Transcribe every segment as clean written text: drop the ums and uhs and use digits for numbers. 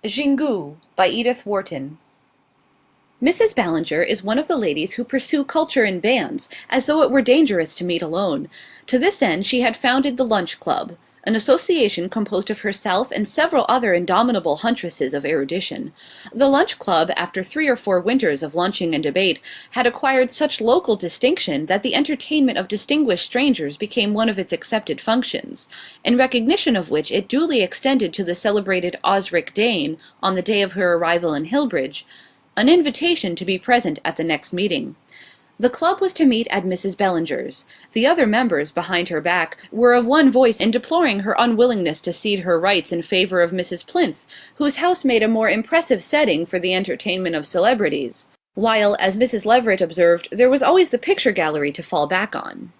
Xingu by Edith Wharton. Mrs. Ballinger is one of the ladies who pursue culture in bands, as though it were dangerous to meet alone. To this end she had founded the Lunch Club, an association composed of herself and several other indomitable huntresses of erudition. The Lunch Club, after 3 or 4 winters of lunching and debate, had acquired such local distinction that the entertainment of distinguished strangers became one of its accepted functions, in recognition of which it duly extended to the celebrated Osric Dane, on the day of her arrival in Hillbridge, an invitation to be present at the next meeting. The club was to meet at Mrs. Ballinger's. The other members, behind her back, were of one voice in deploring her unwillingness to cede her rights in favor of Mrs. Plinth, whose house made a more impressive setting for the entertainment of celebrities, while, as Mrs. Leveret observed, there was always the picture gallery to fall back on.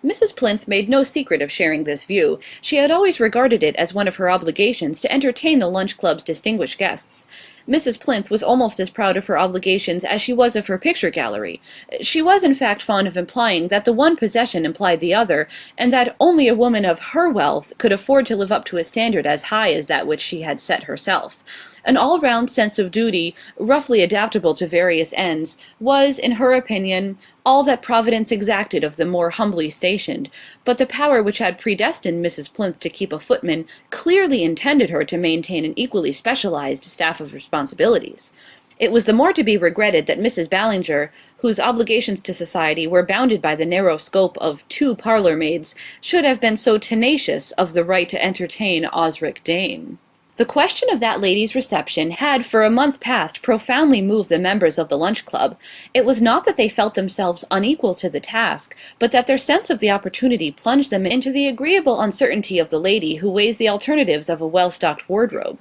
Mrs. Plinth made no secret of sharing this view. She had always regarded it as one of her obligations to entertain the Lunch Club's distinguished guests. Mrs. Plinth was almost as proud of her obligations as she was of her picture gallery. She was in fact fond of implying that the one possession implied the other, and that only a woman of her wealth could afford to live up to a standard as high as that which she had set herself. An all-round sense of duty, roughly adaptable to various ends, was, in her opinion, all that Providence exacted of the more humbly stationed, but the power which had predestined Mrs. Plinth to keep a footman clearly intended her to maintain an equally specialized staff of responsibilities. It was the more to be regretted that Mrs. Ballinger, whose obligations to society were bounded by the narrow scope of 2 parlour-maids, should have been so tenacious of the right to entertain Osric Dane. The question of that lady's reception had for a month past profoundly moved the members of the Lunch Club. It was not that they felt themselves unequal to the task, but that their sense of the opportunity plunged them into the agreeable uncertainty of the lady who weighs the alternatives of a well-stocked wardrobe.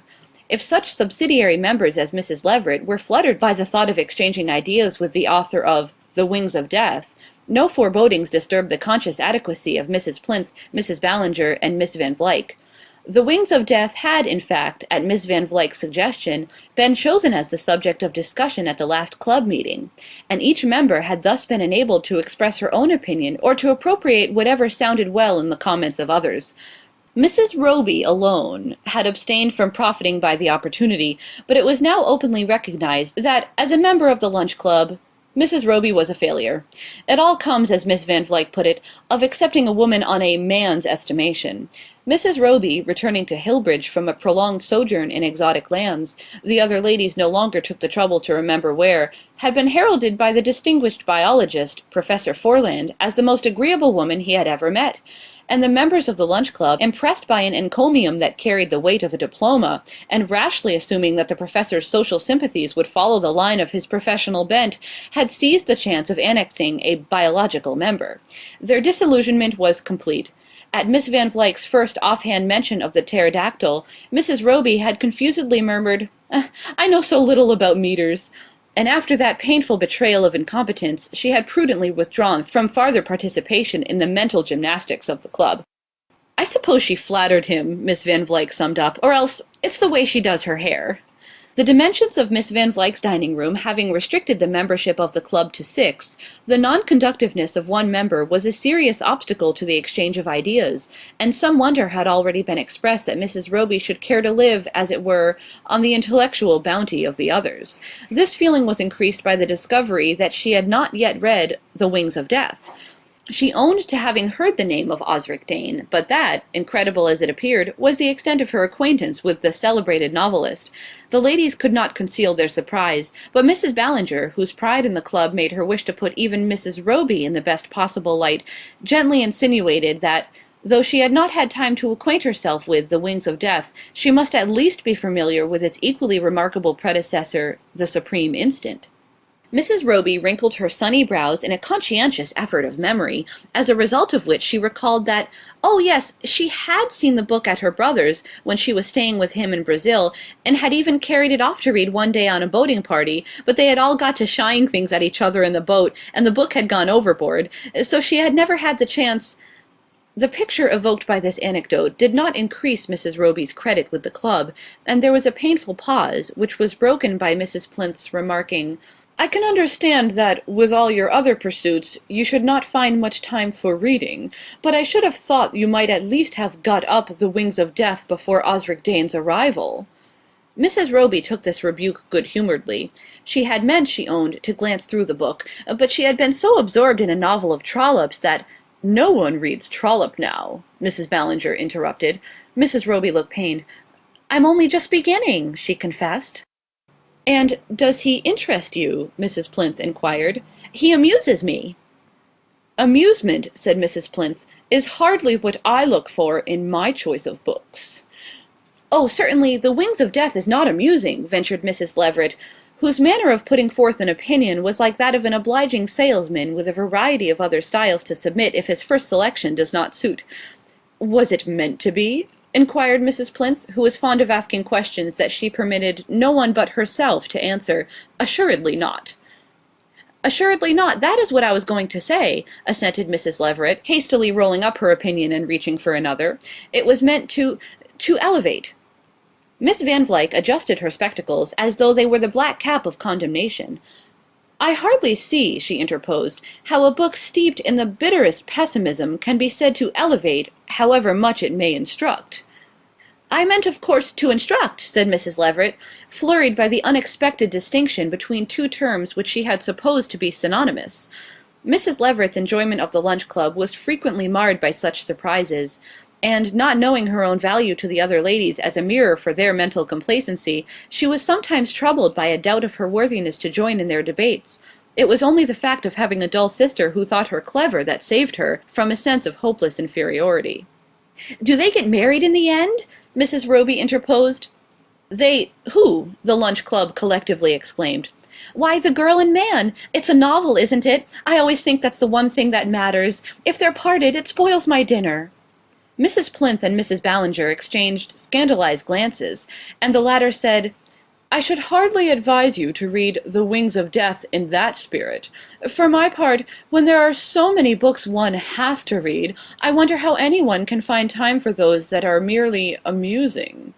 If such subsidiary members as Mrs. Leveret were fluttered by the thought of exchanging ideas with the author of The Wings of Death, no forebodings disturbed the conscious adequacy of Mrs. Plinth, Mrs. Ballinger, and Miss Van Vlyck. The Wings of Death had, in fact, at Miss Van Vlyck's suggestion, been chosen as the subject of discussion at the last club meeting, and each member had thus been enabled to express her own opinion or to appropriate whatever sounded well in the comments of others. Mrs. Roby alone had abstained from profiting by the opportunity, but it was now openly recognized that, as a member of the Lunch Club, Mrs. Roby was a failure. It all comes, as Miss Van Vlyck put it, of accepting a woman on a man's estimation. Mrs. Roby, returning to Hillbridge from a prolonged sojourn in exotic lands, the other ladies no longer took the trouble to remember where, had been heralded by the distinguished biologist, Professor Forland, as the most agreeable woman he had ever met, and the members of the Lunch Club, impressed by an encomium that carried the weight of a diploma, and rashly assuming that the professor's social sympathies would follow the line of his professional bent, had seized the chance of annexing a biological member. Their disillusionment was complete. At Miss Van Vlyck's first offhand mention of the pterodactyl, Mrs. Roby had confusedly murmured, "I know so little about meters," and after that painful betrayal of incompetence, she had prudently withdrawn from farther participation in the mental gymnastics of the club. "I suppose she flattered him," Miss Van Vlyck summed up, "or else it's the way she does her hair." The dimensions of Miss Van Vlyck's dining room having restricted the membership of the club to 6, the non-conductiveness of one member was a serious obstacle to the exchange of ideas, and some wonder had already been expressed that Mrs. Roby should care to live, as it were, on the intellectual bounty of the others. This feeling was increased by the discovery that she had not yet read The Wings of Death. She owned to having heard the name of Osric Dane, but that, incredible as it appeared, was the extent of her acquaintance with the celebrated novelist. The ladies could not conceal their surprise, but Mrs. Ballinger, whose pride in the club made her wish to put even Mrs. Roby in the best possible light, gently insinuated that, though she had not had time to acquaint herself with The Wings of Death, she must at least be familiar with its equally remarkable predecessor, The Supreme Instant. Mrs. Roby wrinkled her sunny brows in a conscientious effort of memory, as a result of which she recalled that, oh yes, she had seen the book at her brother's when she was staying with him in Brazil, and had even carried it off to read one day on a boating party, but they had all got to shying things at each other in the boat, and the book had gone overboard, so she had never had the chance. The picture evoked by this anecdote did not increase Mrs. Roby's credit with the club, and there was a painful pause, which was broken by Mrs. Plinth's remarking, "I can understand that, with all your other pursuits, you should not find much time for reading, but I should have thought you might at least have got up The Wings of Death before Osric Dane's arrival." Mrs. Roby took this rebuke good-humouredly. She had meant, she owned, to glance through the book, but she had been so absorbed in a novel of Trollope's that— "No one reads Trollope now," Mrs. Ballinger interrupted. Mrs. Roby looked pained. "I'm only just beginning," she confessed. "And does he interest you?" Mrs. Plinth inquired. "He amuses me." "Amusement," said Mrs. Plinth, "is hardly what I look for in my choice of books." "Oh, certainly, The Wings of Death is not amusing," ventured Mrs. Leveret, whose manner of putting forth an opinion was like that of an obliging salesman with a variety of other styles to submit if his first selection does not suit. "Was it meant to be?" inquired Mrs. Plinth, who was fond of asking questions that she permitted no one but herself to answer. "Assuredly not." "Assuredly not, that is what I was going to say," assented Mrs. Leveret, hastily rolling up her opinion and reaching for another. "It was meant to elevate." Miss Van Vlyck adjusted her spectacles as though they were the black cap of condemnation. "I hardly see," she interposed, "how a book steeped in the bitterest pessimism can be said to elevate, however much it may instruct." "I meant, of course, to instruct," said Mrs. Leveret, flurried by the unexpected distinction between two terms which she had supposed to be synonymous. Mrs. Leveret's enjoyment of the lunch club was frequently marred by such surprises, and, not knowing her own value to the other ladies as a mirror for their mental complacency, she was sometimes troubled by a doubt of her worthiness to join in their debates. It was only the fact of having a dull sister who thought her clever that saved her from a sense of hopeless inferiority. "Do they get married in the end?" Mrs. Roby interposed. "They who?" the lunch club collectively exclaimed. "Why, the girl and man. It's a novel, isn't it? I always think that's the one thing that matters. If they're parted, it spoils my dinner." Mrs. Plinth and Mrs. Ballinger exchanged scandalized glances, and the latter said— "I should hardly advise you to read The Wings of Death in that spirit. For my part, when there are so many books one has to read, I wonder how anyone can find time for those that are merely amusing."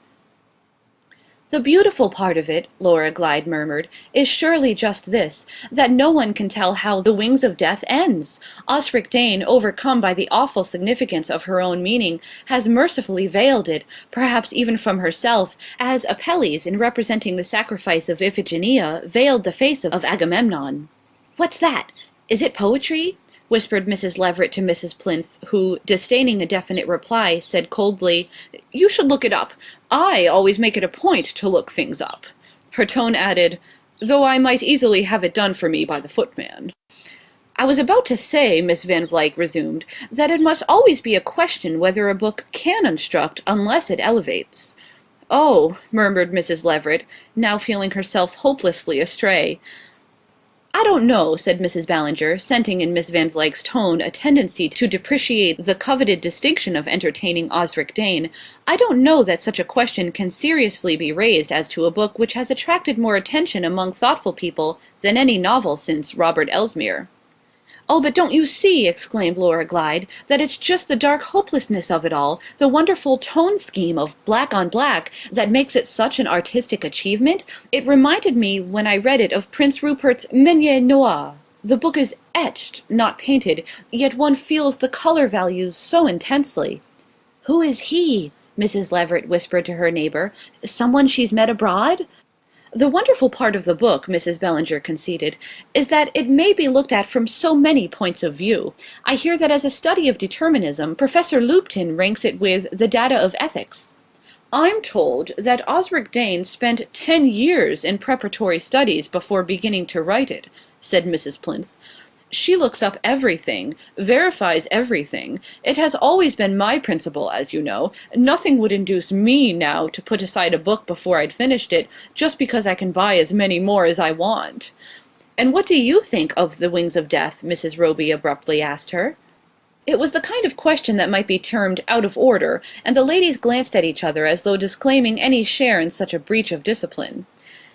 "The beautiful part of it," Laura Glyde murmured, "is surely just this, that no one can tell how The Wings of Death ends. Osric Dane, overcome by the awful significance of her own meaning, has mercifully veiled it, perhaps even from herself, as Apelles, in representing the sacrifice of Iphigenia, veiled the face of Agamemnon." "What's that? Is it poetry?" whispered Mrs. Leveret to Mrs. Plinth, who, disdaining a definite reply, said coldly, "You should look it up. I always make it a point to look things up." Her tone added, "Though I might easily have it done for me by the footman." "I was about to say," Miss Van Vlyck resumed, "that it must always be a question whether a book can instruct unless it elevates." "Oh," murmured Mrs. Leveret, now feeling herself hopelessly astray. "I don't know," said Mrs. Ballinger, scenting in Miss Van Vlyck's tone a tendency to depreciate the coveted distinction of entertaining Osric Dane. "I don't know that such a question can seriously be raised as to a book which has attracted more attention among thoughtful people than any novel since Robert Elsmere." "Oh, but don't you see," exclaimed Laura Glyde, "that it's just the dark hopelessness of it all, the wonderful tone scheme of black on black, that makes it such an artistic achievement? It reminded me, when I read it, of Prince Rupert's Meunier Noir. The book is etched, not painted, yet one feels the colour values so intensely." "Who is he?" Mrs. Leveret whispered to her neighbour. "Someone she's met abroad?" "The wonderful part of the book," Mrs. Ballinger conceded, "is that it may be looked at from so many points of view. I hear that as a study of determinism, Professor Lupton ranks it with The Data of Ethics." "I'm told that Osric Dane spent 10 years in preparatory studies before beginning to write it," said Mrs. Plinth. "She looks up everything, verifies everything. It has always been my principle, as you know. Nothing would induce me now to put aside a book before I'd finished it, just because I can buy as many more as I want." "And what do you think of The Wings of Death?" Mrs. Roby abruptly asked her. It was the kind of question that might be termed out of order, and the ladies glanced at each other as though disclaiming any share in such a breach of discipline.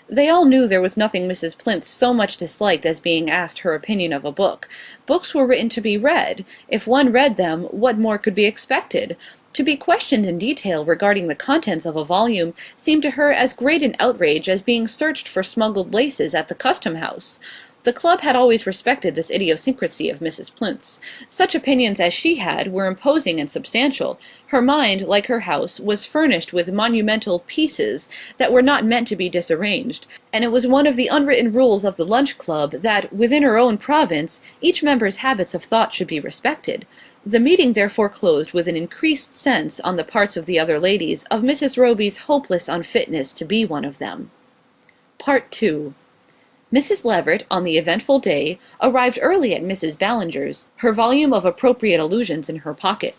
They all knew there was nothing Mrs. Plinth so much disliked as being asked her opinion of a book. Books were written to be read. If one read them, what more could be expected? To be questioned in detail regarding the contents of a volume seemed to her as great an outrage as being searched for smuggled laces at the custom house. The club had always respected this idiosyncrasy of Mrs. Plinth's. Such opinions as she had were imposing and substantial. Her mind, like her house, was furnished with monumental pieces that were not meant to be disarranged, and it was one of the unwritten rules of the lunch club that, within her own province, each member's habits of thought should be respected. The meeting therefore closed with an increased sense, on the parts of the other ladies, of Mrs. Roby's hopeless unfitness to be one of them. Part 2. Mrs. Leveret, on the eventful day, arrived early at Mrs. Ballinger's, her volume of appropriate allusions in her pocket.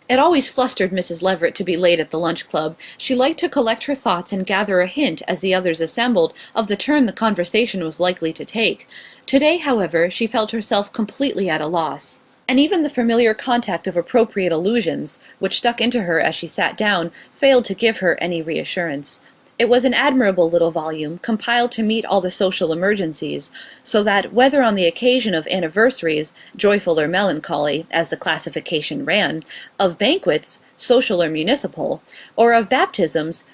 It always flustered Mrs. Leveret to be late at the lunch club. She liked to collect her thoughts and gather a hint, as the others assembled, of the turn the conversation was likely to take. Today, however, she felt herself completely at a loss, and even the familiar contact of appropriate allusions, which stuck into her as she sat down, failed to give her any reassurance. It was an admirable little volume, compiled to meet all the social emergencies, so that, whether on the occasion of anniversaries, joyful or melancholy, as the classification ran, of banquets, social or municipal, or of baptisms,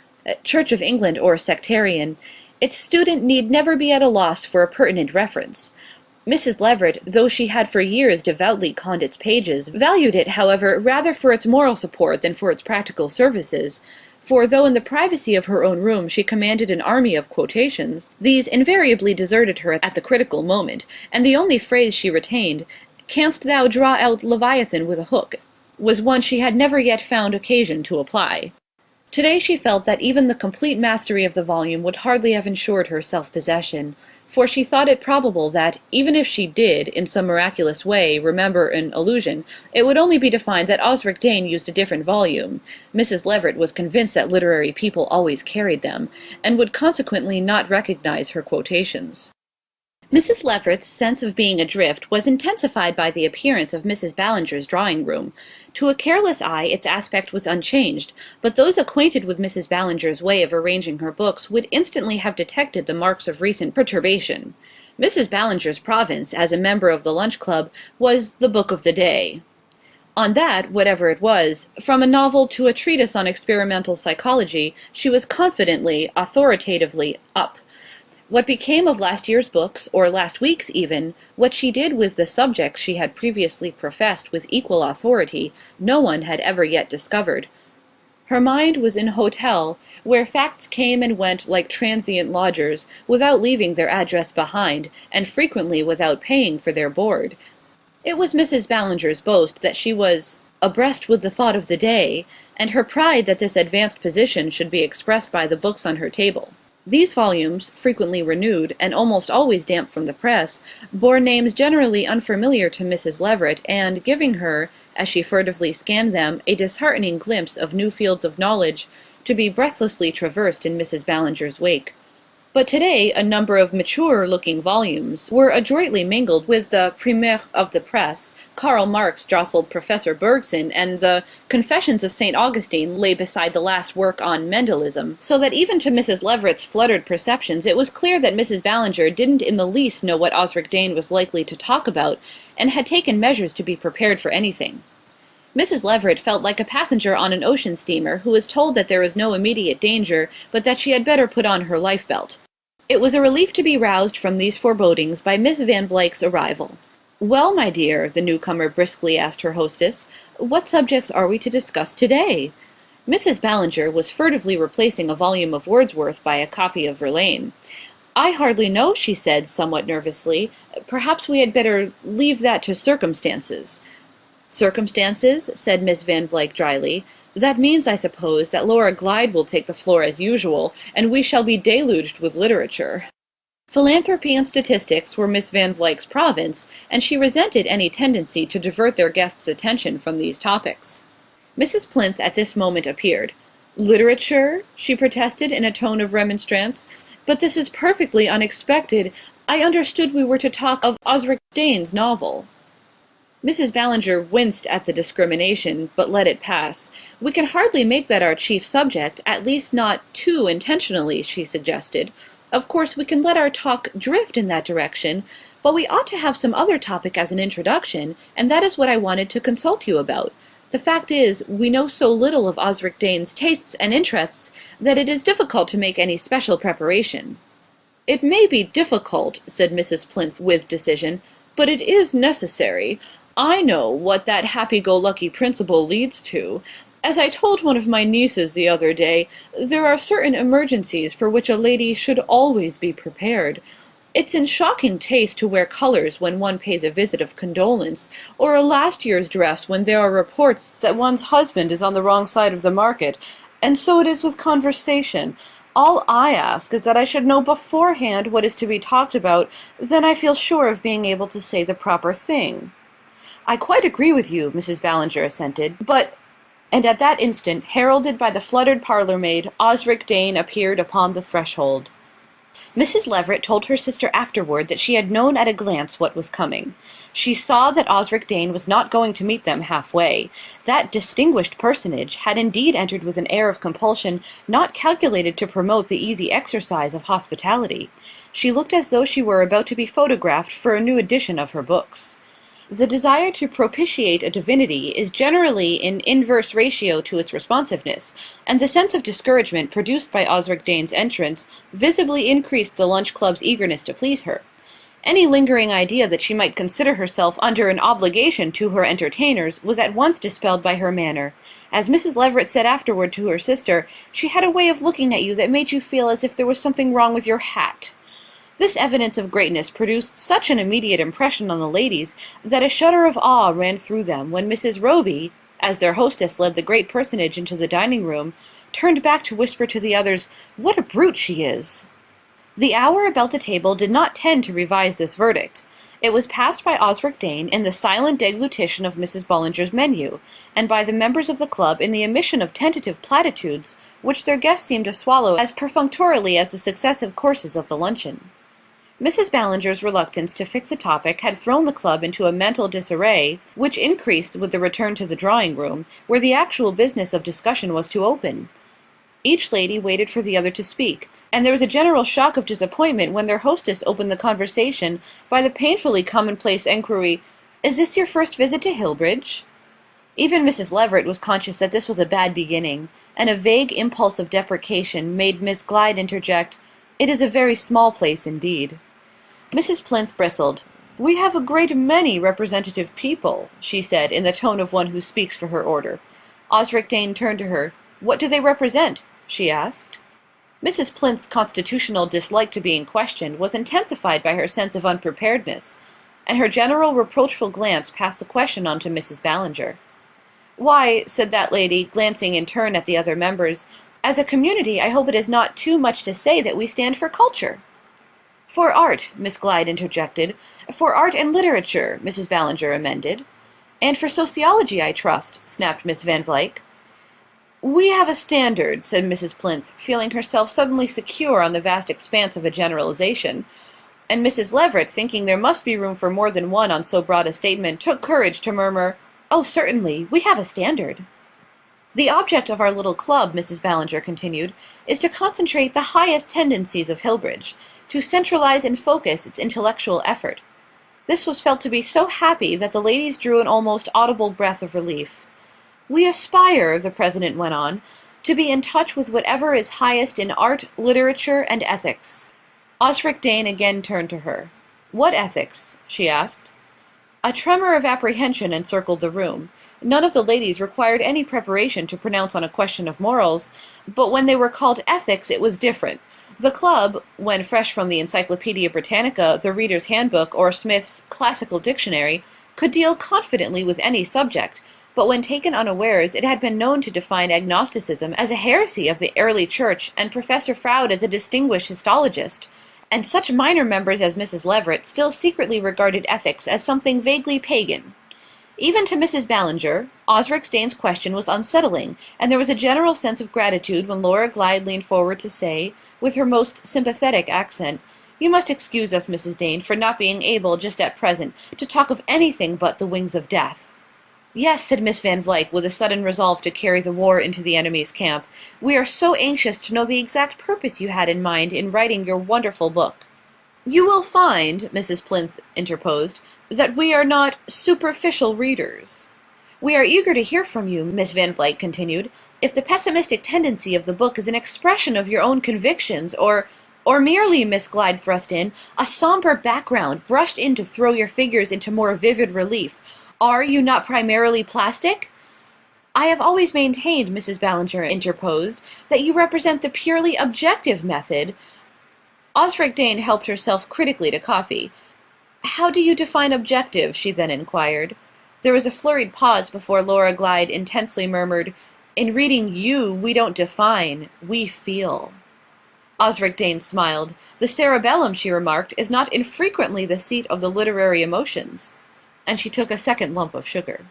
Church of England or sectarian, its student need never be at a loss for a pertinent reference. Mrs. Leveret, though she had for years devoutly conned its pages, valued it, however, rather for its moral support than for its practical services. For though in the privacy of her own room she commanded an army of quotations, these invariably deserted her at the critical moment, and the only phrase she retained, "Canst thou draw out Leviathan with a hook?" was one she had never yet found occasion to apply. Today she felt that even the complete mastery of the volume would hardly have ensured her self-possession, for she thought it probable that, even if she did, in some miraculous way, remember an allusion, it would only be to find that Osric Dane used a different volume. Mrs. Leveret was convinced that literary people always carried them, and would consequently not recognize her quotations. Mrs. Leveret's sense of being adrift was intensified by the appearance of Mrs. Ballinger's drawing-room. To a careless eye its aspect was unchanged, but those acquainted with Mrs. Ballinger's way of arranging her books would instantly have detected the marks of recent perturbation. Mrs. Ballinger's province, as a member of the lunch club, was the book of the day. On that, whatever it was, from a novel to a treatise on experimental psychology, she was confidently, authoritatively up. What became of last year's books, or last week's even, what she did with the subjects she had previously professed with equal authority, no one had ever yet discovered. Her mind was an hotel, where facts came and went like transient lodgers, without leaving their address behind, and frequently without paying for their board. It was Mrs. Ballinger's boast that she was abreast with the thought of the day, and her pride that this advanced position should be expressed by the books on her table. These volumes, frequently renewed, and almost always damp from the press, bore names generally unfamiliar to Mrs. Leveret, and giving her, as she furtively scanned them, a disheartening glimpse of new fields of knowledge, to be breathlessly traversed in Mrs. Ballinger's wake. But today a number of mature-looking volumes were adroitly mingled with the Primaire of the Press. Karl Marx jostled Professor Bergson, and the Confessions of St. Augustine lay beside the last work on Mendelism, so that even to Mrs. Leveret's fluttered perceptions it was clear that Mrs. Ballinger didn't in the least know what Osric Dane was likely to talk about, and had taken measures to be prepared for anything. Mrs. Leveret felt like a passenger on an ocean steamer who is told that there is no immediate danger, but that she had better put on her life-belt. It was a relief to be roused from these forebodings by Miss Van Vlyck's arrival. "Well, my dear," the newcomer briskly asked her hostess, "what subjects are we to discuss today?" Mrs. Ballinger was furtively replacing a volume of Wordsworth by a copy of Verlaine. "I hardly know," she said, somewhat nervously. "Perhaps we had better leave that to circumstances." "Circumstances?" said Miss Van Vlyck dryly. "That means, I suppose, that Laura Glyde will take the floor as usual, and we shall be deluged with literature." Philanthropy and statistics were Miss Van Vlyck's province, and she resented any tendency to divert their guests' attention from these topics. Mrs. Plinth at this moment appeared. "Literature?" she protested in a tone of remonstrance. "But this is perfectly unexpected. I understood we were to talk of Osric Dane's novel." Mrs. Ballinger winced at the discrimination, but let it pass. "We can hardly make that our chief subject, at least not too intentionally," she suggested. "Of course we can let our talk drift in that direction, but we ought to have some other topic as an introduction, and that is what I wanted to consult you about. The fact is, we know so little of Osric Dane's tastes and interests that it is difficult to make any special preparation." "It may be difficult," said Mrs. Plinth with decision, "but it is necessary. I know what that happy-go-lucky principle leads to. As I told one of my nieces the other day, there are certain emergencies for which a lady should always be prepared. It's in shocking taste to wear colours when one pays a visit of condolence, or a last year's dress when there are reports that one's husband is on the wrong side of the market, and so it is with conversation. All I ask is that I should know beforehand what is to be talked about, then I feel sure of being able to say the proper thing." "I quite agree with you," Mrs. Ballinger assented, "but—" And at that instant, heralded by the fluttered parlour-maid, Osric Dane appeared upon the threshold. Mrs. Leveret told her sister afterward that she had known at a glance what was coming. She saw that Osric Dane was not going to meet them half-way. That distinguished personage had indeed entered with an air of compulsion not calculated to promote the easy exercise of hospitality. She looked as though she were about to be photographed for a new edition of her books. The desire to propitiate a divinity is generally in inverse ratio to its responsiveness, and the sense of discouragement produced by Osric Dane's entrance visibly increased the Lunch Club's eagerness to please her. Any lingering idea that she might consider herself under an obligation to her entertainers was at once dispelled by her manner. As Mrs. Leveret said afterward to her sister, she had a way of looking at you that made you feel as if there was something wrong with your hat. This evidence of greatness produced such an immediate impression on the ladies that a shudder of awe ran through them when Mrs. Roby, as their hostess led the great personage into the dining-room, turned back to whisper to the others, "What a brute she is!" The hour about the table did not tend to revise this verdict. It was passed by Osric Dane in the silent deglutition of Mrs. Ballinger's menu, and by the members of the club in the emission of tentative platitudes, which their guests seemed to swallow as perfunctorily as the successive courses of the luncheon. Mrs. Ballinger's reluctance to fix a topic had thrown the club into a mental disarray, which increased with the return to the drawing-room, where the actual business of discussion was to open. Each lady waited for the other to speak, and there was a general shock of disappointment when their hostess opened the conversation by the painfully commonplace enquiry, "Is this your first visit to Hillbridge?" Even Mrs. Leveret was conscious that this was a bad beginning, and a vague impulse of deprecation made Miss Glyde interject, "It is a very small place indeed." Mrs. Plinth bristled. "We have a great many representative people," she said, in the tone of one who speaks for her order. Osric Dane turned to her. "What do they represent?" she asked. Mrs. Plinth's constitutional dislike to being questioned was intensified by her sense of unpreparedness, and her general reproachful glance passed the question on to Mrs. Ballinger. "Why," said that lady, glancing in turn at the other members, "as a community I hope it is not too much to say that we stand for culture." "For art," Miss Glyde interjected. "For art and literature," Mrs. Ballinger amended. "And for sociology, I trust," snapped Miss Van Vlyck. "We have a standard," said Mrs. Plinth, feeling herself suddenly secure on the vast expanse of a generalization. And Mrs. Leveret, thinking there must be room for more than one on so broad a statement, took courage to murmur, "Oh, certainly, we have a standard." "The object of our little club," Mrs. Ballinger continued, "is to concentrate the highest tendencies of Hillbridge, to centralize and focus its intellectual effort." This was felt to be so happy that the ladies drew an almost audible breath of relief. "We aspire," the President went on, "to be in touch with whatever is highest in art, literature, and ethics." Osric Dane again turned to her. "What ethics?" she asked. A tremor of apprehension encircled the room. None of the ladies required any preparation to pronounce on a question of morals, but when they were called ethics it was different. The club, when fresh from the Encyclopaedia Britannica, the Reader's Handbook, or Smith's Classical Dictionary, could deal confidently with any subject, but when taken unawares it had been known to define agnosticism as a heresy of the early church and Professor Froude as a distinguished histologist, and such minor members as Mrs. Leveret still secretly regarded ethics as something vaguely pagan. Even to Mrs. Ballinger, Osric Dane's question was unsettling, and there was a general sense of gratitude when Laura Glyde leaned forward to say, with her most sympathetic accent, "You must excuse us, Mrs. Dane, for not being able, just at present, to talk of anything but the wings of death." "Yes," said Miss Van Vlyck, with a sudden resolve to carry the war into the enemy's camp, "we are so anxious to know the exact purpose you had in mind in writing your wonderful book." "You will find," Mrs. Plinth interposed, "that we are not superficial readers." "We are eager to hear from you," Miss Van Vlyck continued, "if the pessimistic tendency of the book is an expression of your own convictions, or—" Or merely, Miss Glyde thrust in, a sombre background brushed in to throw your figures into more vivid relief. Are you not primarily plastic? I have always maintained, Mrs. Ballinger interposed, that you represent the purely objective method. Osric Dane helped herself critically to coffee. How do you define objective? She then inquired. There was a flurried pause before Laura Glyde intensely murmured, In reading you, we don't define, we feel. Osric Dane smiled. The cerebellum, she remarked, is not infrequently the seat of the literary emotions. And she took a second lump of sugar.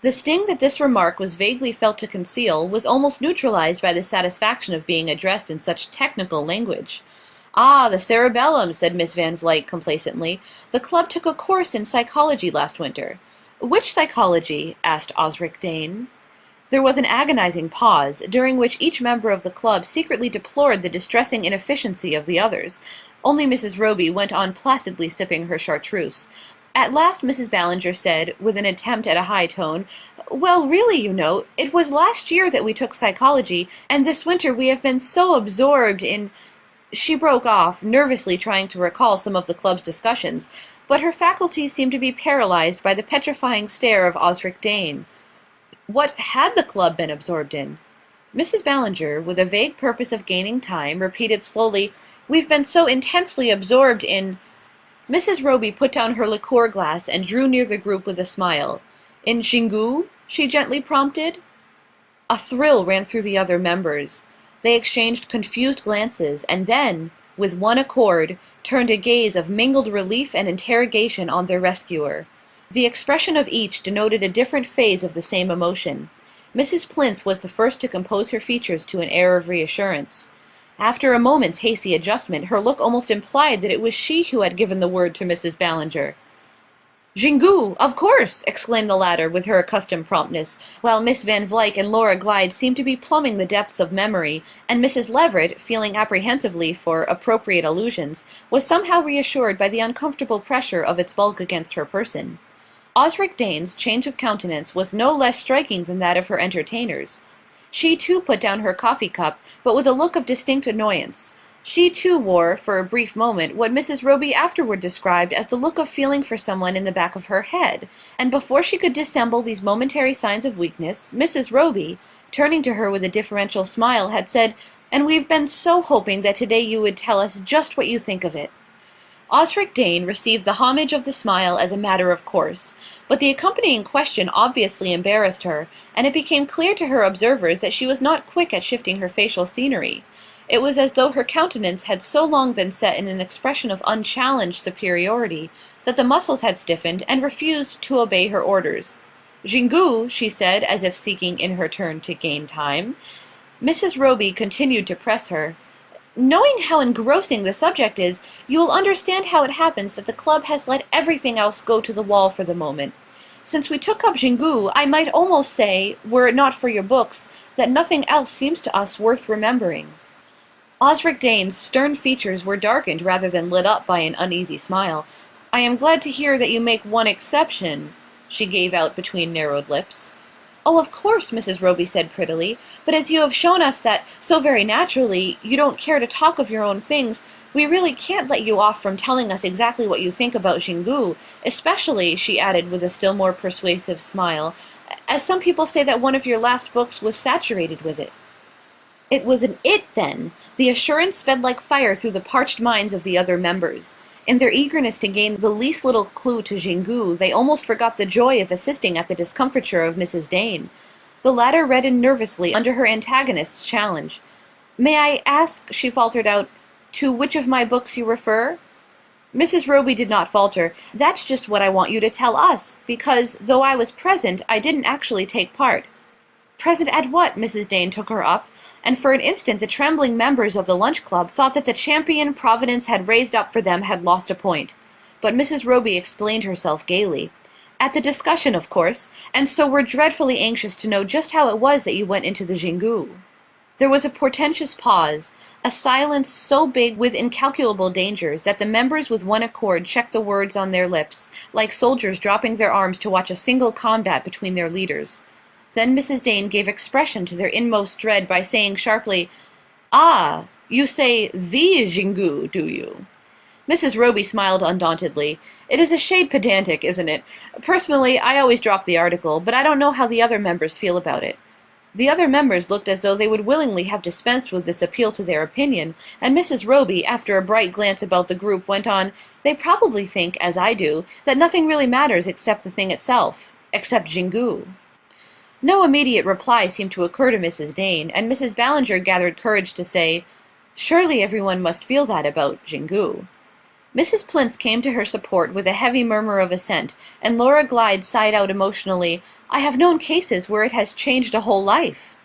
The sting that this remark was vaguely felt to conceal was almost neutralized by the satisfaction of being addressed in such technical language. Ah, the cerebellum, said Miss Van Vlyck complacently. The club took a course in psychology last winter. Which psychology? Asked Osric Dane. There was an agonizing pause, during which each member of the club secretly deplored the distressing inefficiency of the others. Only Mrs. Roby went on placidly sipping her chartreuse. At last Mrs. Ballinger said, with an attempt at a high tone, Well, really, you know, it was last year that we took psychology, and this winter we have been so absorbed in— She broke off, nervously trying to recall some of the club's discussions, but her faculties seemed to be paralyzed by the petrifying stare of Osric Dane. What had the club been absorbed in? Mrs. Ballinger, with a vague purpose of gaining time, repeated slowly, We've been so intensely absorbed in— Mrs. Roby put down her liqueur glass and drew near the group with a smile. In Xingu? She gently prompted. A thrill ran through the other members. They exchanged confused glances, and then, with one accord, turned a gaze of mingled relief and interrogation on their rescuer. The expression of each denoted a different phase of the same emotion. Mrs. Plinth was the first to compose her features to an air of reassurance. After a moment's hasty adjustment, her look almost implied that it was she who had given the word to Mrs. Ballinger. Xingu, of course! Exclaimed the latter with her accustomed promptness, while Miss Van Vlyck and Laura Glyde seemed to be plumbing the depths of memory, and Mrs. Leveret, feeling apprehensively for appropriate allusions, was somehow reassured by the uncomfortable pressure of its bulk against her person. Osric Dane's change of countenance was no less striking than that of her entertainers. She too put down her coffee cup, but with a look of distinct annoyance. She too wore, for a brief moment, what Mrs. Roby afterward described as the look of feeling for someone in the back of her head, and before she could dissemble these momentary signs of weakness, Mrs. Roby, turning to her with a deferential smile, had said, And we've been so hoping that today you would tell us just what you think of it. Osric Dane received the homage of the smile as a matter of course, but the accompanying question obviously embarrassed her, and it became clear to her observers that she was not quick at shifting her facial scenery. It was as though her countenance had so long been set in an expression of unchallenged superiority that the muscles had stiffened and refused to obey her orders. Xingu, she said, as if seeking in her turn to gain time. Mrs. Roby continued to press her. Knowing how engrossing the subject is, you will understand how it happens that the club has let everything else go to the wall for the moment. Since we took up Xingu, I might almost say, were it not for your books, that nothing else seems to us worth remembering. Osric Dane's stern features were darkened rather than lit up by an uneasy smile. I am glad to hear that you make one exception, she gave out between narrowed lips. Oh, of course, Mrs. Roby said prettily, but as you have shown us that, so very naturally, you don't care to talk of your own things, we really can't let you off from telling us exactly what you think about Xingu, especially, she added with a still more persuasive smile, as some people say that one of your last books was saturated with it. It was an it, then. The assurance sped like fire through the parched minds of the other members. In their eagerness to gain the least little clue to Xingu, they almost forgot the joy of assisting at the discomfiture of Mrs. Dane. The latter reddened nervously under her antagonist's challenge. May I ask, she faltered out, to which of my books you refer? Mrs. Roby did not falter. That's just what I want you to tell us, because, though I was present, I didn't actually take part. Present at what? Mrs. Dane took her up, and for an instant the trembling members of the lunch club thought that the champion Providence had raised up for them had lost a point. But Mrs. Roby explained herself gaily. At the discussion, of course, and so we're dreadfully anxious to know just how it was that you went into the Xingu. There was a portentous pause, a silence so big with incalculable dangers that the members with one accord checked the words on their lips, like soldiers dropping their arms to watch a single combat between their leaders. Then Mrs. Dane gave expression to their inmost dread by saying sharply, Ah, You say the Xingu, do you?" Mrs. Roby smiled undauntedly. "It is a shade pedantic, isn't it? Personally, I always drop the article, but I don't know how the other members feel about it." The other members looked as though they would willingly have dispensed with this appeal to their opinion, and Mrs. Roby, after a bright glance about the group, went on, "They probably think, as I do, that nothing really matters except the thing itself. Except Xingu." No immediate reply seemed to occur to Mrs. Dane, and Mrs. Ballinger gathered courage to say, "Surely everyone must feel that about Xingu." Mrs. Plinth came to her support with a heavy murmur of assent, and Laura Glyde sighed out emotionally, "I have known cases where it has changed a whole life."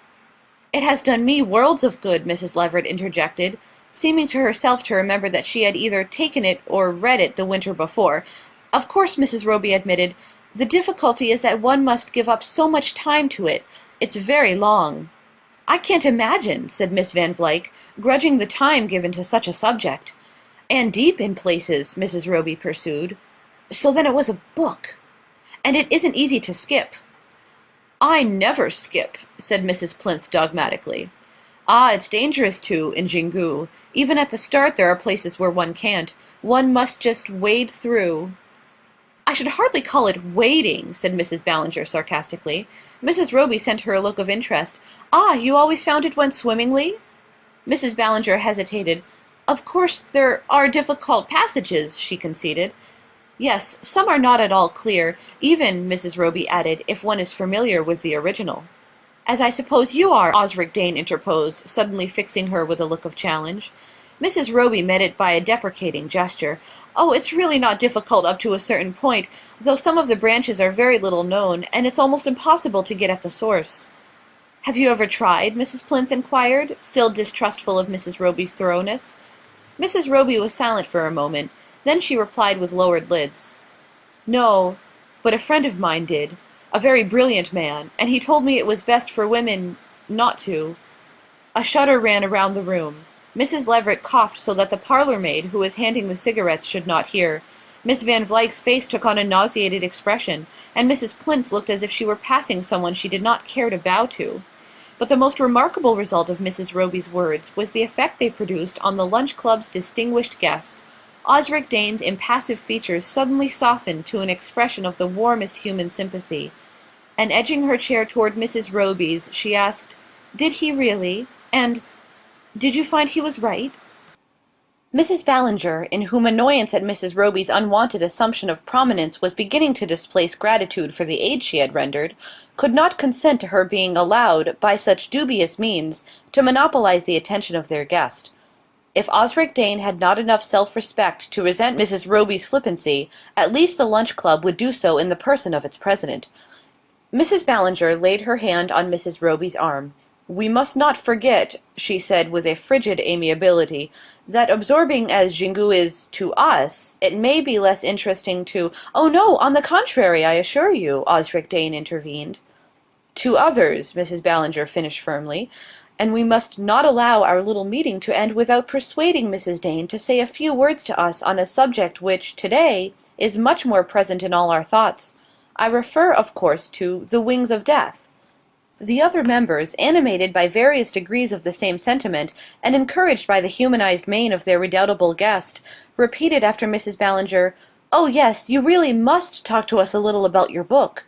"It has done me worlds of good," Mrs. Leveret interjected, seeming to herself to remember that she had either taken it or read it the winter before. "Of course," Mrs. Roby admitted, "the difficulty is that one must give up so much time to it. It's very long." "I can't imagine," said Miss Van Vlyck, "grudging the time given to such a subject." "And deep in places," Mrs. Roby pursued. "So then it was a book. And it isn't easy to skip." "I never skip," said Mrs. Plinth dogmatically. "Ah, it's dangerous to, in Xingu. Even at the start there are places where one can't. One must just wade through." "I should hardly call it wading," said Mrs. Ballinger sarcastically. Mrs. Roby sent her a look of interest. "Ah, you always found it went swimmingly?" Mrs. Ballinger hesitated. "Of course there are difficult passages," she conceded. "Yes, some are not at all clear, even," Mrs. Roby added, "if one is familiar with the original." "As I suppose you are," Osric Dane interposed, suddenly fixing her with a look of challenge. Mrs. Roby met it by a deprecating gesture. "Oh, it's really not difficult up to a certain point, though some of the branches are very little known, and it's almost impossible to get at the source." "Have you ever tried?" Mrs. Plinth inquired, still distrustful of Mrs. Roby's thoroughness. Mrs. Roby was silent for a moment. Then she replied with lowered lids. "No, but a friend of mine did. A very brilliant man, and he told me it was best for women not to." A shudder ran around the room. Mrs. Leveret coughed so that the parlour maid, who was handing the cigarettes, should not hear. Miss Van Vlyck's face took on a nauseated expression, and Mrs. Plinth looked as if she were passing someone she did not care to bow to. But the most remarkable result of Mrs. Roby's words was the effect they produced on the Lunch Club's distinguished guest. Osric Dane's impassive features suddenly softened to an expression of the warmest human sympathy, and edging her chair toward Mrs. Roby's, she asked, "Did he really? And did you find he was right?" Mrs. Ballinger, in whom annoyance at Mrs. Roby's unwonted assumption of prominence was beginning to displace gratitude for the aid she had rendered, could not consent to her being allowed, by such dubious means, to monopolize the attention of their guest. If Osric Dane had not enough self-respect to resent Mrs. Roby's flippancy, at least the Lunch Club would do so in the person of its president. Mrs. Ballinger laid her hand on Mrs. Roby's arm. "We must not forget," she said with a frigid amiability, "that absorbing as Xingu is to us, it may be less interesting to—" "Oh no, on the contrary, I assure you," Osric Dane intervened. "To others," Mrs. Ballinger finished firmly, "and we must not allow our little meeting to end without persuading Mrs. Dane to say a few words to us on a subject which, today, is much more present in all our thoughts. I refer, of course, to The Wings of Death." The other members, animated by various degrees of the same sentiment, and encouraged by the humanized mien of their redoubtable guest, repeated after Mrs. Ballinger, "Oh yes, you really must talk to us a little about your book."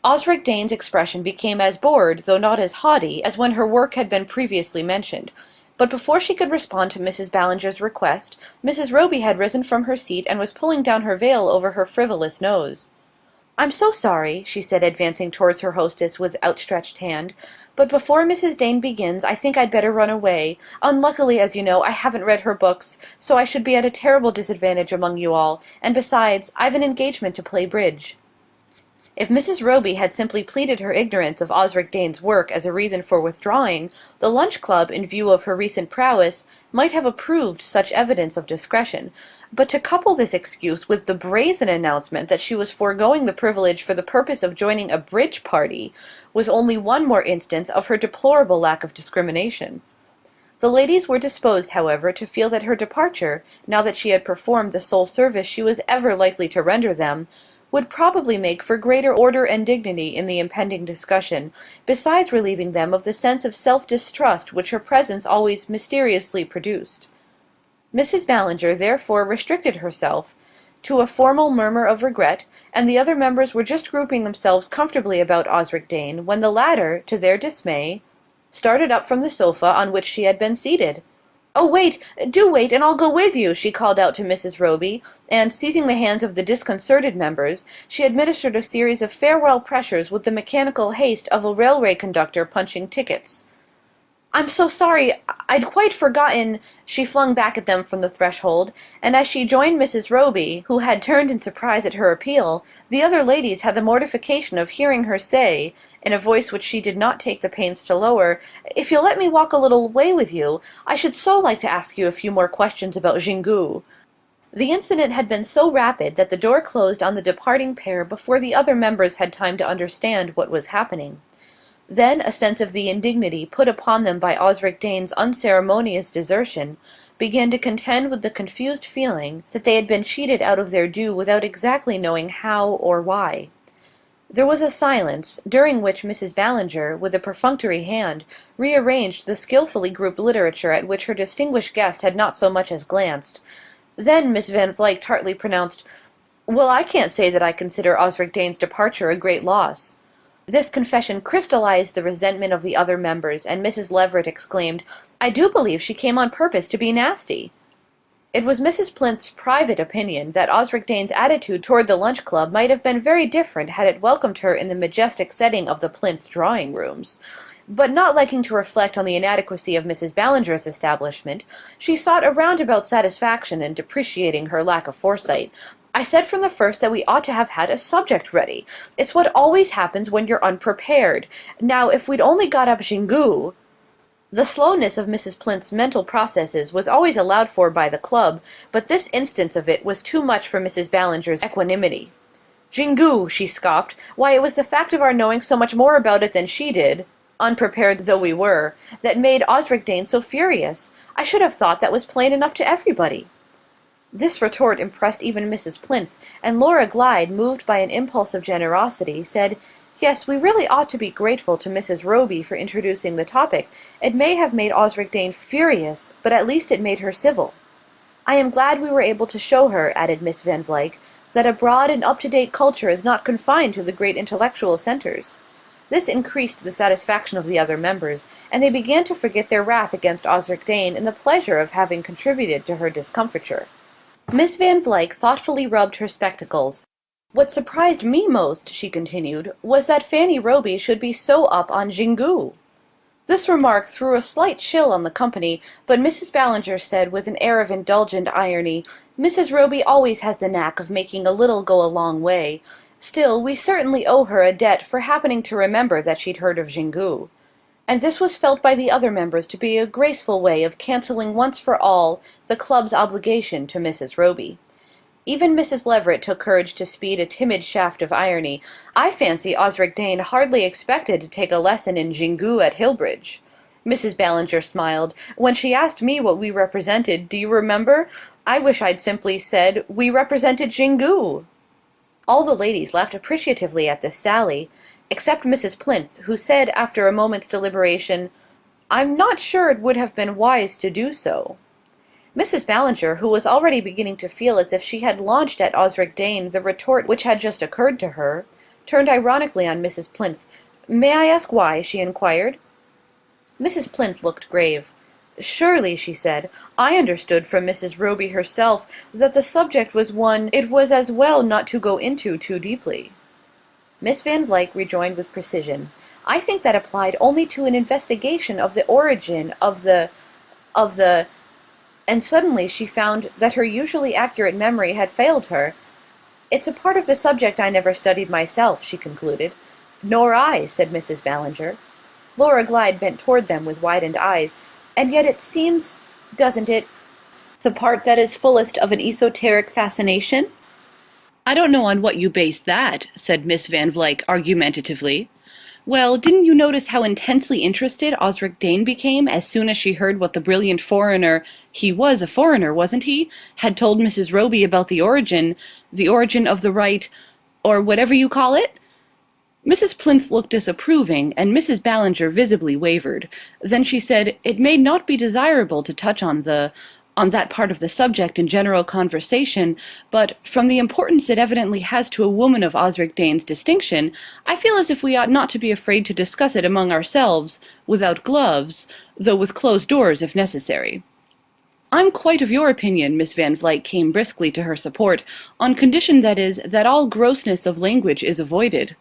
Osric Dane's expression became as bored, though not as haughty, as when her work had been previously mentioned. But before she could respond to Mrs. Ballinger's request, Mrs. Roby had risen from her seat and was pulling down her veil over her frivolous nose. "I'm so sorry," she said, advancing towards her hostess with outstretched hand, "but before Mrs. Dane begins I think I'd better run away. Unluckily, as you know, I haven't read her books, so I should be at a terrible disadvantage among you all, and besides, I've an engagement to play bridge." If Mrs. Roby had simply pleaded her ignorance of Osric Dane's work as a reason for withdrawing, the Lunch Club, in view of her recent prowess, might have approved such evidence of discretion. But to couple this excuse with the brazen announcement that she was foregoing the privilege for the purpose of joining a bridge party was only one more instance of her deplorable lack of discrimination. The ladies were disposed, however, to feel that her departure, now that she had performed the sole service she was ever likely to render them, would probably make for greater order and dignity in the impending discussion, besides relieving them of the sense of self-distrust which her presence always mysteriously produced. Mrs. Ballinger therefore restricted herself to a formal murmur of regret, and the other members were just grouping themselves comfortably about Osric Dane, when the latter, to their dismay, started up from the sofa on which she had been seated. "Oh, do wait, and I'll go with you," she called out to Mrs. Roby, and, seizing the hands of the disconcerted members, she administered a series of farewell pressures with the mechanical haste of a railway conductor punching tickets. "I'm so sorry, I'd quite forgotten," she flung back at them from the threshold, and as she joined Mrs. Roby, who had turned in surprise at her appeal, the other ladies had the mortification of hearing her say, in a voice which she did not take the pains to lower, "If you'll let me walk a little way with you, I should so like to ask you a few more questions about Xingu." The incident had been so rapid that the door closed on the departing pair before the other members had time to understand what was happening. Then a sense of the indignity put upon them by Osric Dane's unceremonious desertion began to contend with the confused feeling that they had been cheated out of their due without exactly knowing how or why. There was a silence, during which Mrs. Ballinger, with a perfunctory hand, rearranged the skilfully grouped literature at which her distinguished guest had not so much as glanced. Then Miss Van Vlyck tartly pronounced, "Well, I can't say that I consider Osric Dane's departure a great loss." This confession crystallized the resentment of the other members, and Mrs. Leveret exclaimed, "I do believe she came on purpose to be nasty." It was Mrs. Plinth's private opinion that Osric Dane's attitude toward the lunch club might have been very different had it welcomed her in the majestic setting of the Plinth drawing-rooms. But not liking to reflect on the inadequacy of Mrs. Ballinger's establishment, she sought a roundabout satisfaction in depreciating her lack of foresight. "I said from the first that we ought to have had a subject ready. It's what always happens when you're unprepared. Now, if we'd only got up Xingu—" The slowness of Mrs. Plinth's mental processes was always allowed for by the club, but this instance of it was too much for Mrs. Ballinger's equanimity. "Xingu," she scoffed. "Why, it was the fact of our knowing so much more about it than she did, unprepared though we were, that made Osric Dane so furious. I should have thought that was plain enough to everybody." This retort impressed even Mrs. Plinth, and Laura Glyde, moved by an impulse of generosity, said, "Yes, we really ought to be grateful to Mrs. Roby for introducing the topic. It may have made Osric Dane furious, but at least it made her civil." "I am glad we were able to show her," added Miss Van Vlyck, "that a broad and up-to-date culture is not confined to the great intellectual centres." This increased the satisfaction of the other members, and they began to forget their wrath against Osric Dane in the pleasure of having contributed to her discomfiture. Miss Van Vlyck thoughtfully rubbed her spectacles. "What surprised me most," she continued, "was that Fanny Roby should be so up on Xingu." This remark threw a slight chill on the company, but Mrs. Ballinger said with an air of indulgent irony, "Mrs. Roby always has the knack of making a little go a long way. Still, we certainly owe her a debt for happening to remember that she'd heard of Xingu." And this was felt by the other members to be a graceful way of cancelling once for all the club's obligation to Mrs. Roby. Even Mrs. Leveret took courage to speed a timid shaft of irony. "I fancy Osric Dane hardly expected to take a lesson in Xingu at Hillbridge." Mrs. Ballinger smiled. "When she asked me what we represented, do you remember? I wish I'd simply said, 'We represented Xingu.'" All the ladies laughed appreciatively at this sally, except Mrs. Plinth, who said, after a moment's deliberation, "I'm not sure it would have been wise to do so." Mrs. Ballinger, who was already beginning to feel as if she had launched at Osric Dane the retort which had just occurred to her, turned ironically on Mrs. Plinth. "May I ask why?" she inquired. Mrs. Plinth looked grave. "Surely," she said, "I understood from Mrs. Roby herself that the subject was one it was as well not to go into too deeply." Miss Van Vlyck rejoined with precision, "I think that applied only to an investigation of the origin of the and suddenly she found that her usually accurate memory had failed her. "It's a part of the subject I never studied myself," she concluded. "Nor I," said Mrs. Ballinger. Laura Glyde bent toward them with widened eyes. "And yet it seems, doesn't it, the part that is fullest of an esoteric fascination?" "I don't know on what you base that," said Miss Van Vlyck argumentatively. "Well, didn't you notice how intensely interested Osric Dane became as soon as she heard what the brilliant foreigner—he was a foreigner, wasn't he?—had told Mrs. Roby about the origin of the right— or whatever you call it?" Mrs. Plinth looked disapproving, and Mrs. Ballinger visibly wavered. Then she said, "It may not be desirable to touch on that part of the subject in general conversation, but from the importance it evidently has to a woman of Osric Dane's distinction, I feel as if we ought not to be afraid to discuss it among ourselves, without gloves, though with closed doors if necessary." "I'm quite of your opinion," Miss Van Vlyck came briskly to her support, "on condition, that is, that all grossness of language is avoided."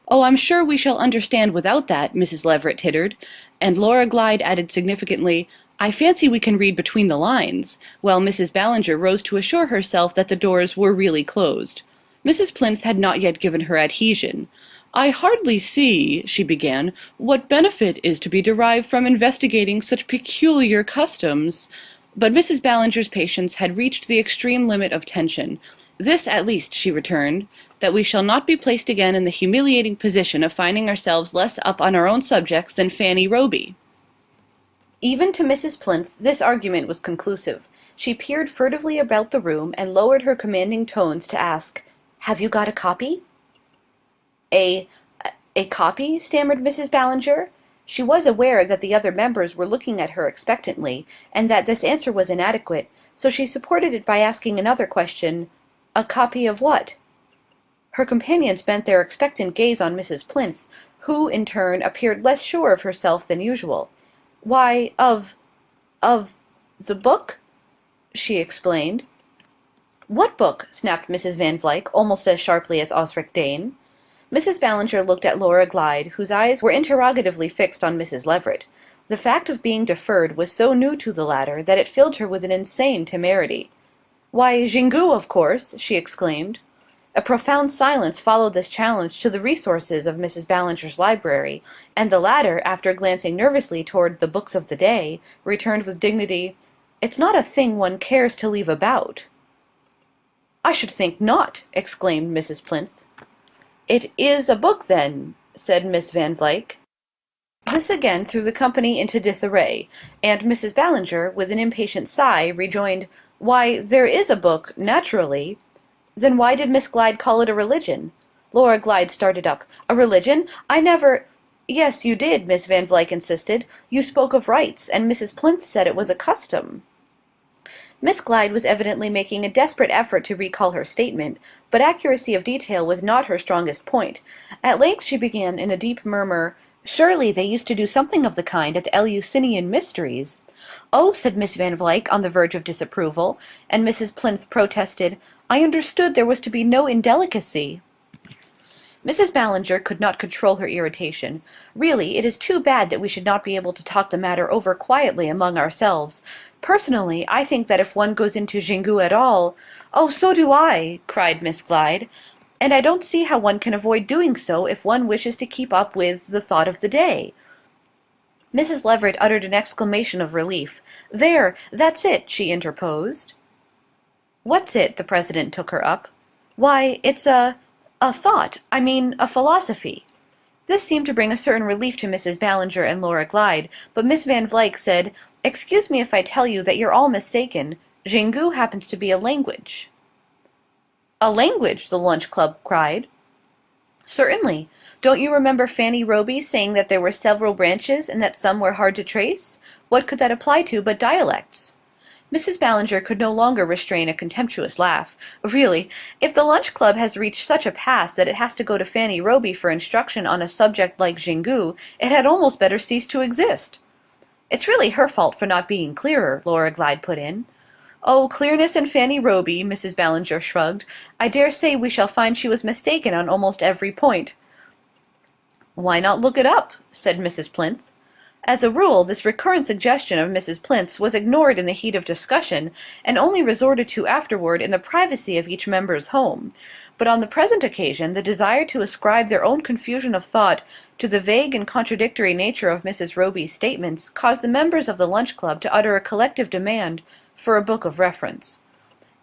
"Oh, I'm sure we shall understand without that," Mrs. Leveret tittered, and Laura Glyde added significantly, "I fancy we can read between the lines," while Mrs. Ballinger rose to assure herself that the doors were really closed. Mrs. Plinth had not yet given her adhesion. "I hardly see," she began, "what benefit is to be derived from investigating such peculiar customs." But Mrs. Ballinger's patience had reached the extreme limit of tension. "This at least," she returned, "that we shall not be placed again in the humiliating position of finding ourselves less up on our own subjects than Fanny Roby." Even to Mrs. Plinth this argument was conclusive. She peered furtively about the room and lowered her commanding tones to ask, "Have you got a copy?" A copy?" stammered Mrs. Ballinger. She was aware that the other members were looking at her expectantly, and that this answer was inadequate, so she supported it by asking another question, "A copy of what?" Her companions bent their expectant gaze on Mrs. Plinth, who, in turn, appeared less sure of herself than usual. "Why, of the book," she explained. "What book?" snapped Mrs. Van Vlyck, almost as sharply as Osric Dane. Mrs. Ballinger looked at Laura Glyde, whose eyes were interrogatively fixed on Mrs. Leveret. The fact of being deferred was so new to the latter that it filled her with an insane temerity. "Why, Xingu, of course!" she exclaimed. A profound silence followed this challenge to the resources of Mrs. Ballinger's library, and the latter, after glancing nervously toward the books of the day, returned with dignity, "It's not a thing one cares to leave about." "I should think not!" exclaimed Mrs. Plinth. "It is a book, then," said Miss Van Vlyck. This again threw the company into disarray, and Mrs. Ballinger, with an impatient sigh, rejoined, "Why, there is a book, naturally." "Then why did Miss Glyde call it a religion?" Laura Glyde started up. "A religion? I never—" "Yes, you did," Miss Van Vlyck insisted. "You spoke of rites, and Mrs. Plinth said it was a custom." Miss Glyde was evidently making a desperate effort to recall her statement, but accuracy of detail was not her strongest point. At length she began in a deep murmur, "Surely they used to do something of the kind at the Eleusinian Mysteries." "Oh," said Miss Van Vlyck, on the verge of disapproval, and Mrs. Plinth protested, "I understood there was to be no indelicacy." Mrs. Ballinger could not control her irritation. "Really, it is too bad that we should not be able to talk the matter over quietly among ourselves. Personally, I think that if one goes into Xingu at all—" "Oh, so do I!" cried Miss Glyde. "And I don't see how one can avoid doing so if one wishes to keep up with the thought of the day." Mrs. Leveret uttered an exclamation of relief. "There, that's it," she interposed. "What's it?" the President took her up. "Why, it's a thought. I mean, a philosophy." This seemed to bring a certain relief to Mrs. Ballinger and Laura Glyde, but Miss Van Vlyck said, "Excuse me if I tell you that you're all mistaken. Xingu happens to be a language." "A language!" the Lunch Club cried. "Certainly. Don't you remember Fanny Roby saying that there were several branches and that some were hard to trace? What could that apply to but dialects?" Mrs. Ballinger could no longer restrain a contemptuous laugh. "Really, if the Lunch Club has reached such a pass that it has to go to Fanny Roby for instruction on a subject like Xingu, it had almost better cease to exist." "It's really her fault for not being clearer," Laura Glyde put in. "Oh, clearness and Fanny Roby," Mrs. Ballinger shrugged. "I dare say we shall find she was mistaken on almost every point." "Why not look it up?" said Mrs. Plinth. As a rule, this recurrent suggestion of Mrs. Plinth's was ignored in the heat of discussion, and only resorted to afterward in the privacy of each member's home. But on the present occasion the desire to ascribe their own confusion of thought to the vague and contradictory nature of Mrs. Roby's statements caused the members of the Lunch Club to utter a collective demand for a book of reference.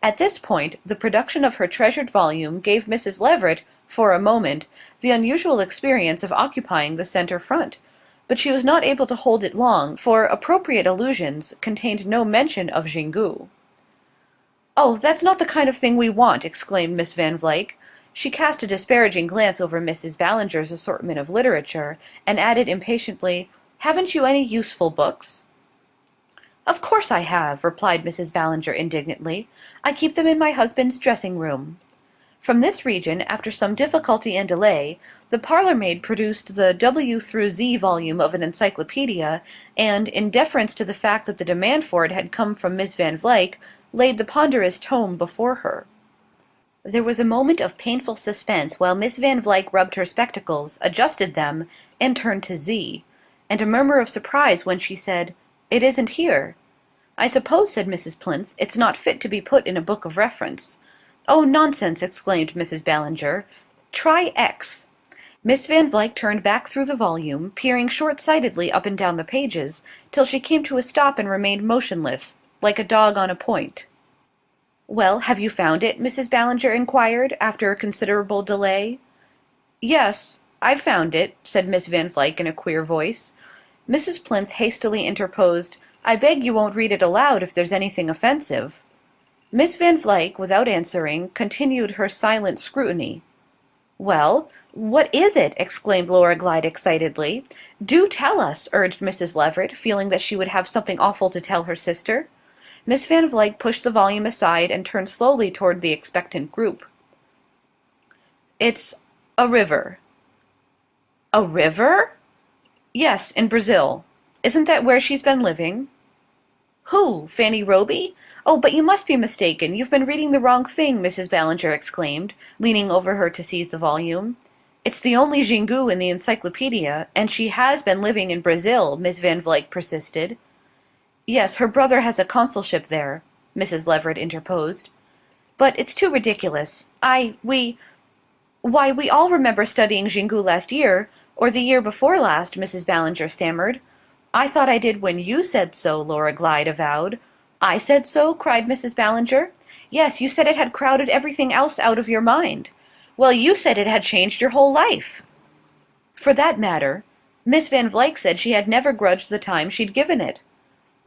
At this point the production of her treasured volume gave Mrs. Leveret, for a moment, the unusual experience of occupying the centre front. But she was not able to hold it long, for appropriate allusions contained no mention of Xingu. "Oh, that's not the kind of thing we want!" exclaimed Miss Van Vlyck. She cast a disparaging glance over Mrs. Ballinger's assortment of literature, and added impatiently, "Haven't you any useful books?" "Of course I have," replied Mrs. Ballinger indignantly. "I keep them in my husband's dressing-room." From this region, after some difficulty and delay, the parlour-maid produced the W through Z volume of an encyclopaedia, and, in deference to the fact that the demand for it had come from Miss Van Vluyck, laid the ponderous tome before her. There was a moment of painful suspense while Miss Van Vluyck rubbed her spectacles, adjusted them, and turned to Z, and a murmur of surprise when she said, "It isn't here." "I suppose," said Mrs. Plinth, "it's not fit to be put in a book of reference." "Oh, nonsense!" exclaimed Mrs. Ballinger. "Try X." Miss Van Vluyck turned back through the volume, peering short-sightedly up and down the pages, till she came to a stop and remained motionless, like a dog on a point. "Well, have you found it?" Mrs. Ballinger inquired, after a considerable delay. "Yes, I've found it," said Miss Van Vluyck in a queer voice. Mrs. Plinth hastily interposed, "I beg you won't read it aloud if there's anything offensive." Miss Van Vluyck, without answering, continued her silent scrutiny. "Well, what is it?" exclaimed Laura Glyde excitedly. "Do tell us," urged Mrs. Leveret, feeling that she would have something awful to tell her sister. Miss Van Vluyck pushed the volume aside and turned slowly toward the expectant group. "It's a river." "A river?" "Yes, in Brazil. Isn't that where she's been living?" "Who? Fanny Roby? Oh, but you must be mistaken. You've been reading the wrong thing," Mrs. Ballinger exclaimed, leaning over her to seize the volume. "It's the only Xingu in the encyclopedia, and she has been living in Brazil," Miss Van Vluyck persisted. "Yes, her brother has a consulship there," Mrs. Leveret interposed. "But it's too ridiculous. Why, we all remember studying Xingu last year, or the year before last," Mrs. Ballinger stammered. "I thought I did when you said so," Laura Glyde avowed. "I said so?" cried Mrs. Ballinger. "Yes, you said it had crowded everything else out of your mind." "Well, you said it had changed your whole life." "For that matter, Miss Van Vluyck said she had never grudged the time she'd given it."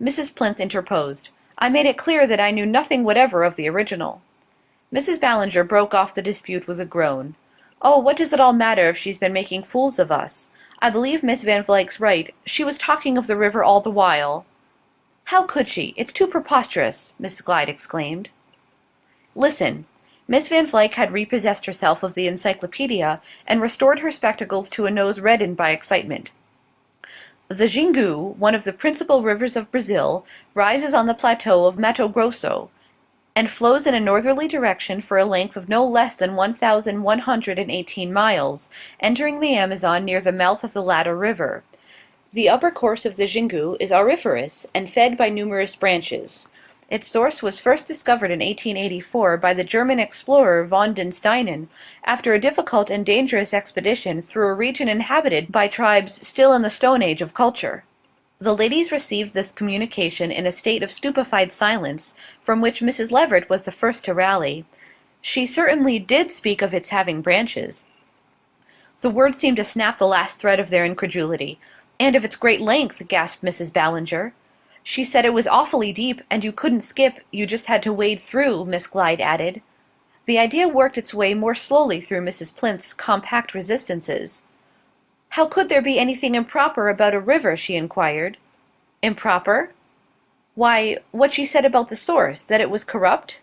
Mrs. Plinth interposed. "I made it clear that I knew nothing whatever of the original." Mrs. Ballinger broke off the dispute with a groan. "Oh, what does it all matter if she's been making fools of us? I believe Miss Van Vluyck's right. She was talking of the river all the while." "How could she? It's too preposterous!" Miss Glyde exclaimed. "Listen." Miss Van Vluyck had repossessed herself of the encyclopedia and restored her spectacles to a nose reddened by excitement. "The Xingu, one of the principal rivers of Brazil, rises on the plateau of Mato Grosso, and flows in a northerly direction for a length of no less than 1,118 miles, entering the Amazon near the mouth of the latter river. The upper course of the Xingu is auriferous and fed by numerous branches. Its source was first discovered in 1884 by the German explorer von den Steinen, after a difficult and dangerous expedition through a region inhabited by tribes still in the Stone Age of culture." The ladies received this communication in a state of stupefied silence, from which Mrs. Leveret was the first to rally. She certainly did speak of its having branches. The word seemed to snap the last thread of their incredulity. "And of its great length," gasped Mrs. Ballinger. "She said it was awfully deep, and you couldn't skip, you just had to wade through," Miss Glyde added. The idea worked its way more slowly through Mrs. Plinth's compact resistances. "How could there be anything improper about a river?" she inquired. "Improper?" "Why, what she said about the source, that it was corrupt."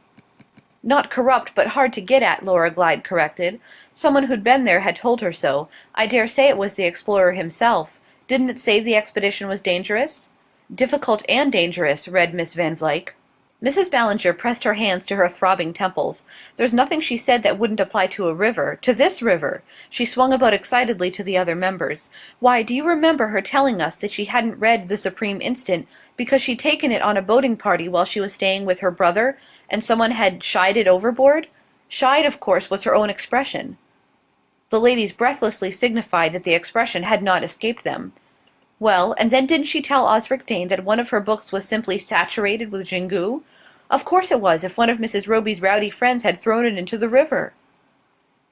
"Not corrupt, but hard to get at," Laura Glyde corrected. "Someone who'd been there had told her so. I dare say it was the explorer himself. Didn't it say the expedition was dangerous?" "Difficult and dangerous," read Miss Van Vluyck. Mrs. Ballinger pressed her hands to her throbbing temples. "There's nothing she said that wouldn't apply to a river, to this river." She swung about excitedly to the other members. "Why, do you remember her telling us that she hadn't read The Supreme Instant because she'd taken it on a boating party while she was staying with her brother, and someone had shied it overboard? Shied, of course, was her own expression." The ladies breathlessly signified that the expression had not escaped them. "Well, and then didn't she tell Osric Dane that one of her books was simply saturated with Xingu? Of course it was, if one of Mrs. Roby's rowdy friends had thrown it into the river."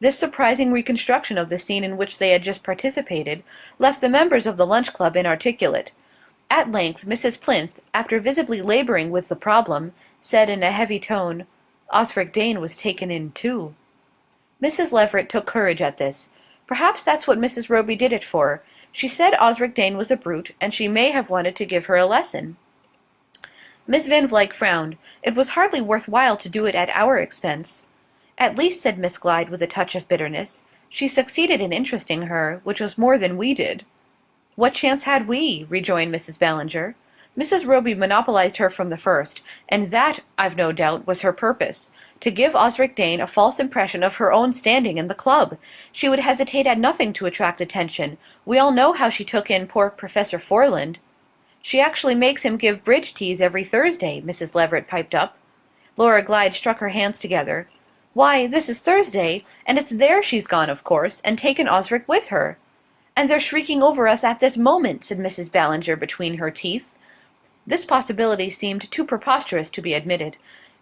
This surprising reconstruction of the scene in which they had just participated left the members of the lunch club inarticulate. At length Mrs. Plinth, after visibly labouring with the problem, said in a heavy tone, "Osric Dane was taken in too." Mrs. Leveret took courage at this. Perhaps that's what Mrs. Roby did it for. She said Osric Dane was a brute, and she may have wanted to give her a lesson. Miss Van Vlyck frowned. It was hardly worth while to do it at our expense. At least, said Miss Glyde with a touch of bitterness, she succeeded in interesting her, which was more than we did. What chance had we? Rejoined Mrs. Ballinger. Mrs. Roby monopolized her from the first, and that, I've no doubt, was her purpose, to give Osric Dane a false impression of her own standing in the club. She would hesitate at nothing to attract attention. We all know how she took in poor Professor Foreland. She actually makes him give bridge teas every Thursday, Mrs. Leveret piped up. Laura Glyde struck her hands together. Why, this is Thursday, and it's there she's gone, of course, and taken Osric with her. And they're shrieking over us at this moment, said Mrs. Ballinger between her teeth. This possibility seemed too preposterous to be admitted.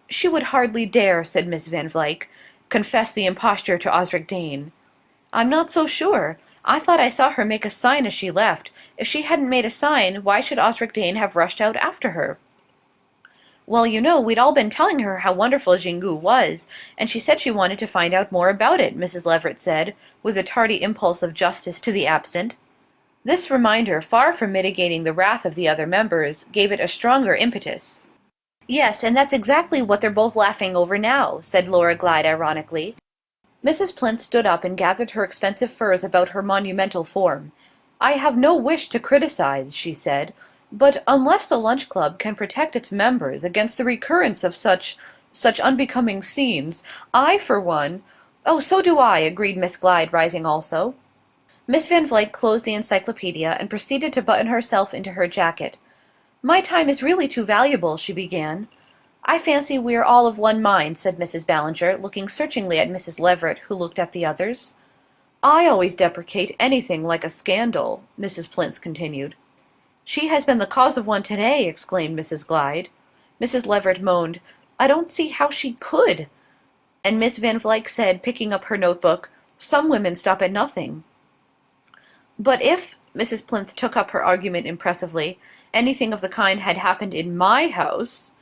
She would hardly dare, said Miss Van Vlyck, confess the imposture to Osric Dane. I'm not so sure. I thought I saw her make a sign as she left. If she hadn't made a sign, why should Osric Dane have rushed out after her? Well, you know, we'd all been telling her how wonderful Xingu was, and she said she wanted to find out more about it, Mrs. Leveret said, with a tardy impulse of justice to the absent. This reminder, far from mitigating the wrath of the other members, gave it a stronger impetus. Yes, and that's exactly what they're both laughing over now, said Laura Glyde ironically. Mrs. Plinth stood up and gathered her expensive furs about her monumental form. I have no wish to criticize, she said, but unless the Lunch Club can protect its members against the recurrence of such unbecoming scenes, I, for one— Oh, so do I, agreed Miss Glyde, rising also. Miss Van Vlyck closed the encyclopedia and proceeded to button herself into her jacket. My time is really too valuable, she began. I fancy we are all of one mind, said Mrs. Ballinger, looking searchingly at Mrs. Leveret, who looked at the others. I always deprecate anything like a scandal, Mrs. Plinth continued. She has been the cause of one today, exclaimed Mrs. Glyde. Mrs. Leveret moaned, I don't see how she could. And Miss Van Vlyck said, picking up her notebook, some women stop at nothing. But if, Mrs. Plinth took up her argument impressively, anything of the kind had happened in my house—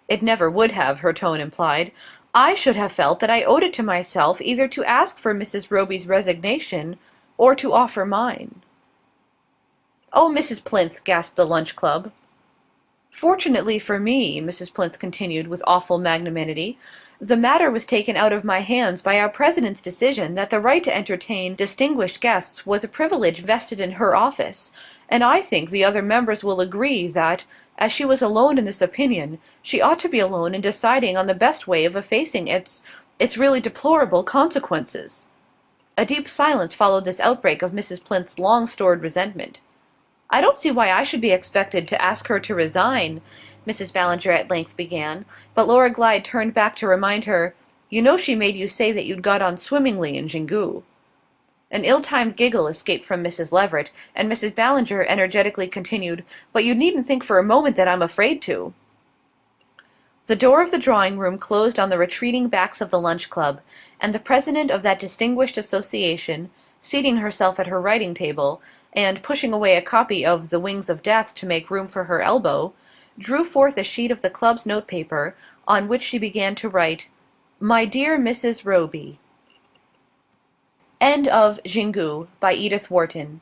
It never would have, her tone implied. I should have felt that I owed it to myself either to ask for Mrs. Roby's resignation or to offer mine. Oh, Mrs. Plinth, gasped the Lunch Club. Fortunately for me, Mrs. Plinth continued with awful magnanimity, the matter was taken out of my hands by our president's decision that the right to entertain distinguished guests was a privilege vested in her office, and I think the other members will agree that, as she was alone in this opinion, she ought to be alone in deciding on the best way of effacing its really deplorable consequences. A deep silence followed this outbreak of Mrs. Plinth's long-stored resentment. I don't see why I should be expected to ask her to resign, Mrs. Ballinger at length began, but Laura Glyde turned back to remind her, you know she made you say that you'd got on swimmingly in Xingu. An ill-timed giggle escaped from Mrs. Leveret, and Mrs. Ballinger energetically continued, but you needn't think for a moment that I'm afraid to. The door of the drawing-room closed on the retreating backs of the Lunch Club, and the president of that distinguished association, seating herself at her writing-table, and pushing away a copy of The Wings of Death to make room for her elbow, drew forth a sheet of the club's notepaper, on which she began to write, My dear Mrs. Roby. End of Xingu by Edith Wharton.